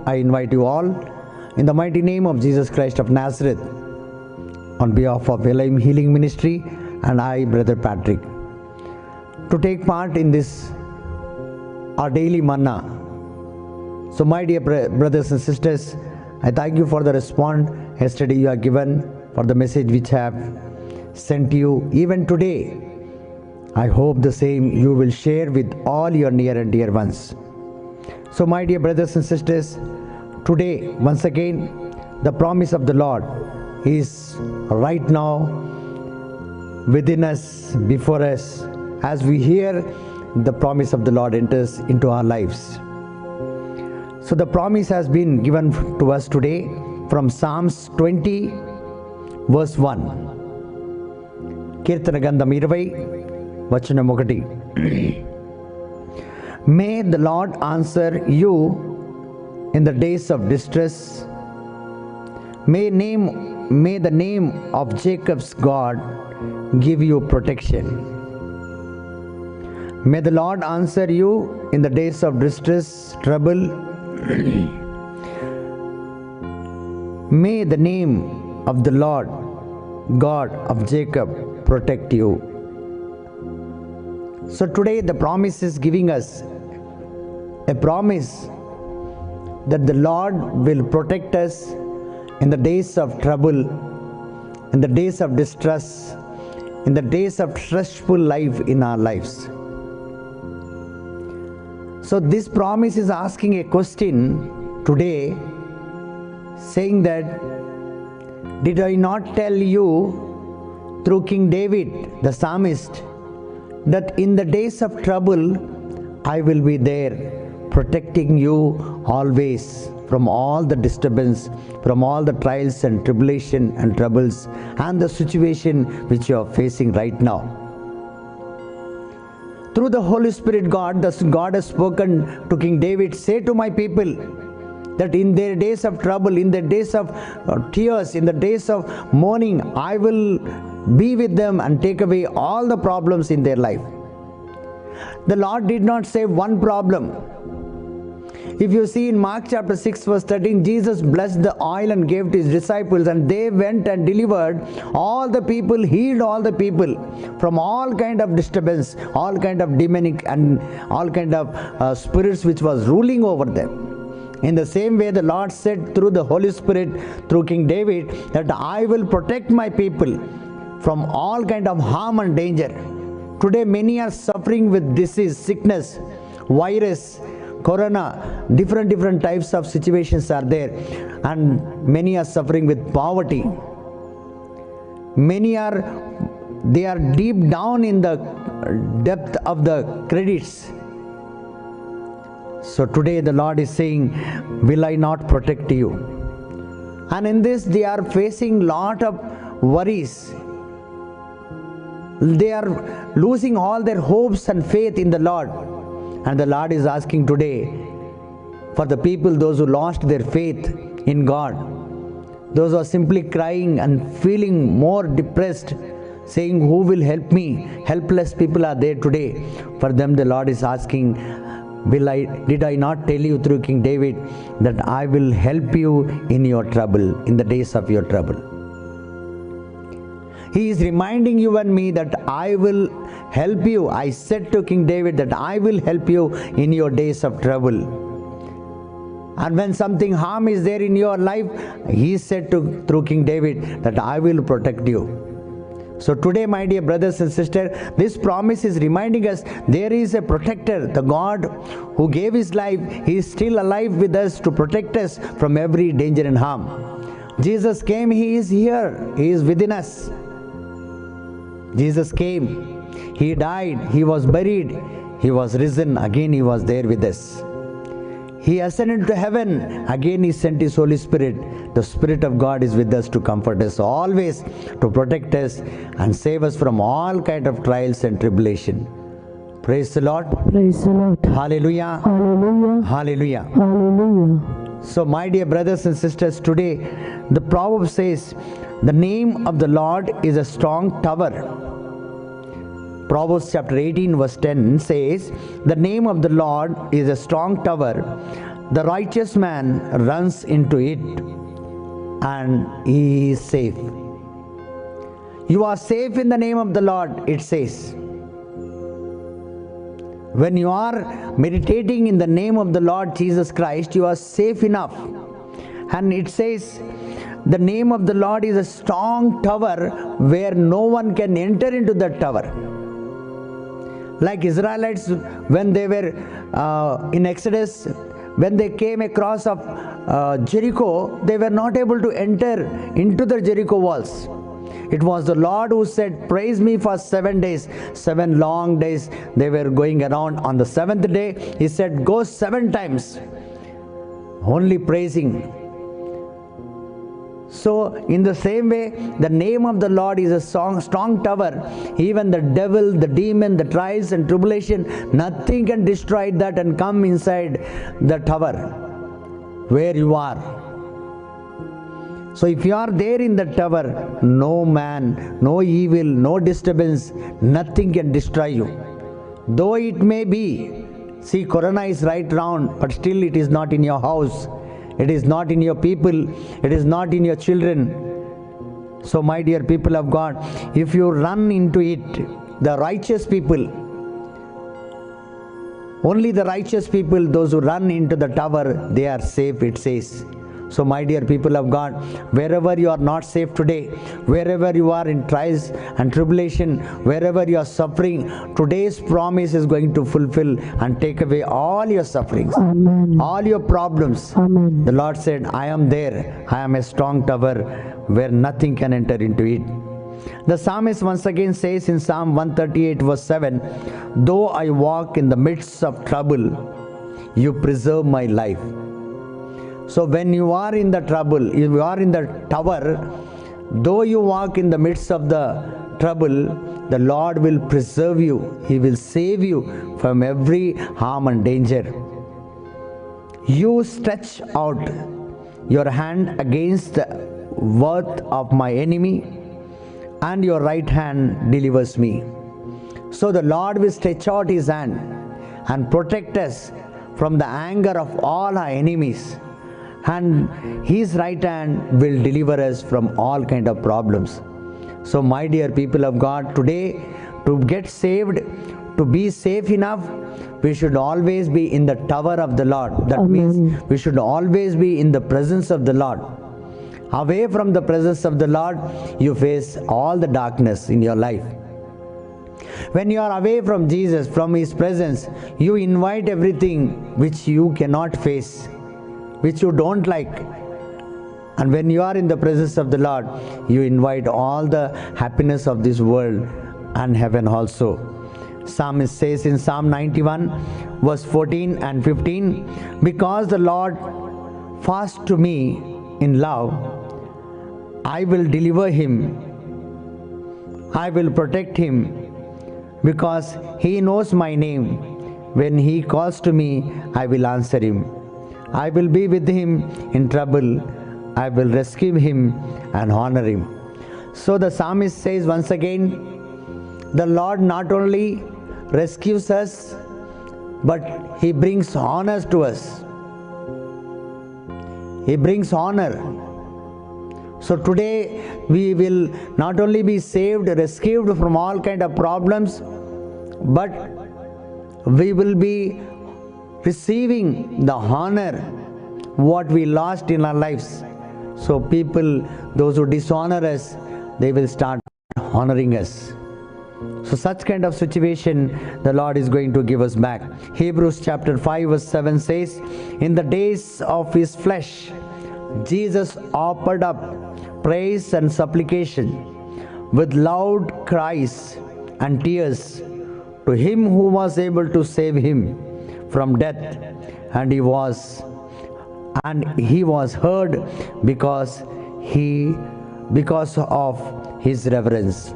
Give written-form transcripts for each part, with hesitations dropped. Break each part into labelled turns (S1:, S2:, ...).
S1: I invite you all in the mighty name of Jesus Christ of Nazareth, on behalf of Elohim Healing Ministry and I, Brother Patrick, to take part in this our daily manna. So my dear brothers and sisters, I thank you for the response yesterday you have given, for the message which I have sent you even today. I hope the same you will share with all your near and dear ones. So my dear brothers and sisters, today once again the promise of the Lord is right now within us, before us, as we hear the promise of the Lord enters into our lives. So the promise has been given to us today from Psalms 20 verse 1. Kirtana Gandham 20 vachanam 1. May the Lord answer you in the days of distress. May the name of Jacob's God give you protection. May the Lord answer you in the days of distress, trouble. May the name of the Lord God of Jacob protect you. So today the promise is giving us a promise that the Lord will protect us in the days of trouble, in the days of distress, in the days of stressful life in our lives. So this promise is asking a question today, saying that, did I not tell you through King David, the psalmist, that in the days of trouble I will be there, protecting you always from all the disturbance, from all the trials and tribulation and troubles and the situation which you are facing right now. Through the Holy Spirit, God has spoken to King David, say to my people that in their days of trouble, in the days of tears, in the days of mourning, I will be with them and take away all the problems in their life. The Lord did not say one problem. If you see in Mark chapter 6 verse 13, Jesus blessed the oil and gave to his disciples, and they went and delivered all the people, healed all the people from all kind of disturbance, all kind of demonic and all kind of spirits which was ruling over them. In the same way, the Lord said through the Holy Spirit, through King David, that I will protect my people from all kind of harm and danger. Today many are suffering with disease, sickness, virus, corona, different types of situations are there, and many are suffering with poverty. Many are deep down in the depth of the credits. So today the Lord is saying, will I not protect you? And in this they are facing lot of worries. They are losing all their hopes and faith in the Lord. And the Lord is asking today for the people, those who lost their faith in God, those who are simply crying and feeling more depressed, saying, who will help me? Helpless people are there today. For them the Lord is asking, did I not tell you through King David that I will help you in your trouble, in the days of your trouble? He is reminding you and me that I will help you. I said to King David that I will help you in your days of trouble. And when something harm is there in your life, he said through King David that I will protect you. So today, my dear brothers and sisters, this promise is reminding us there is a protector, the God who gave his life. He is still alive with us to protect us from every danger and harm. Jesus came, he is here, he is within us. Jesus came, he died, he was buried, he was risen, again he was there with us. He ascended to heaven, again he sent his Holy Spirit. The Spirit of God is with us to comfort us always, to protect us and save us from all kind of trials and tribulation. Praise the Lord.
S2: Praise the Lord.
S1: Hallelujah.
S2: Hallelujah.
S1: Hallelujah.
S2: Hallelujah.
S1: So my dear brothers and sisters, today the proverb says, the name of the Lord is a strong tower. Proverbs chapter 18 verse 10 says, the name of the Lord is a strong tower. The righteous man runs into it and he is safe. You are safe in the name of the Lord, it says. When you are meditating in the name of the Lord Jesus Christ, you are safe enough. And it says, the name of the Lord is a strong tower where no one can enter into that tower. Like Israelites, when they were in Exodus, when they came across of Jericho, they were not able to enter into the Jericho walls. It was the Lord who said, praise me for 7 days. 7 long days they were going around. On the 7th day, he said, go 7 times. Only praising. So, in the same way, the name of the Lord is a strong tower. Even the devil, the demon, the trials and tribulation, nothing can destroy that and come inside the tower where you are. So if you are there in the tower, no man, no evil, no disturbance, nothing can destroy you. Though it may be, see, corona is right round, but still it is not in your house. It is not in your people. It is not in your children. So my dear people of God, if you run into it, the righteous people, only the righteous people, those who run into the tower, they are safe, it says. So my dear people of God, wherever you are not safe today, wherever you are in trials and tribulation, wherever you are suffering, today's promise is going to fulfill and take away all your sufferings.
S2: Amen.
S1: All your problems.
S2: Amen.
S1: The Lord said, I am there. I am a strong tower where nothing can enter into it. The psalmist once again says in Psalm 138 verse 7, though I walk in the midst of trouble, you preserve my life. So when you are in the trouble, if you are in the tower, though you walk in the midst of the trouble, the Lord will preserve you. He will save you from every harm and danger. You stretch out your hand against the worth of my enemy, and your right hand delivers me. So the Lord will stretch out his hand and protect us from the anger of all our enemies. And his right hand will deliver us from all kind of problems. So my dear people of God, today to get saved, to be safe enough, we should always be in the tower of the Lord. That means we should always be in the presence of the Lord. Away from the presence of the Lord, you face all the darkness in your life. When you are away from Jesus, from his presence, you invite everything which you cannot face, which you don't like. And when you are in the presence of the Lord, you invite all the happiness of this world and heaven also. Psalmist says in Psalm 91 verse 14 and 15, because the Lord fast to me in love, I will deliver him, I will protect him, because he knows my name. When he calls to me, I will answer him. I will be with him in trouble. I will rescue him and honor him. So the psalmist says once again, the Lord not only rescues us, but he brings honor to us. He brings honor. So today we will not only be saved, rescued from all kind of problems, but we will be receiving the honor what we lost in our lives. So people, those who dishonor us, they will start honoring us. So such kind of situation the Lord is going to give us back. Hebrews chapter 5 verse 7 says, in the days of his flesh, Jesus offered up praise and supplication with loud cries and tears to him who was able to save him from death, and he was heard because of his reverence.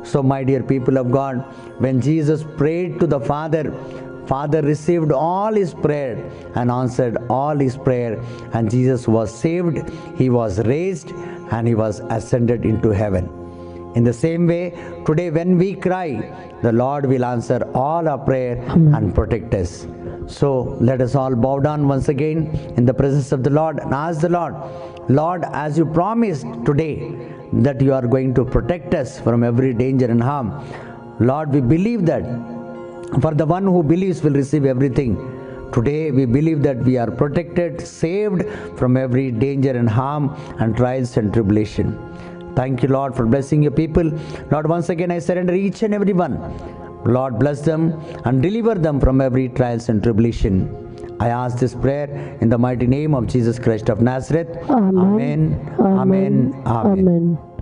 S1: So my dear people of God, when Jesus prayed to the Father, Father received all his prayer and answered all his prayer, and Jesus was saved, he was raised, and he was ascended into heaven. In the same way, today when we cry, the Lord will answer all our prayer and protect us. So let us all bow down once again in the presence of the Lord and ask the Lord, Lord, as you promised today that you are going to protect us from every danger and harm, Lord, we believe that. For the one who believes will receive everything. Today we believe that we are protected, saved from every danger and harm and trials and tribulation. Thank you, Lord, for blessing your people. Lord, once again I surrender each and every one. Lord, bless them and deliver them from every trials and tribulation. I ask this prayer in the mighty name of Jesus Christ of Nazareth.
S2: Amen.
S1: Amen. Amen. Amen.
S2: Amen.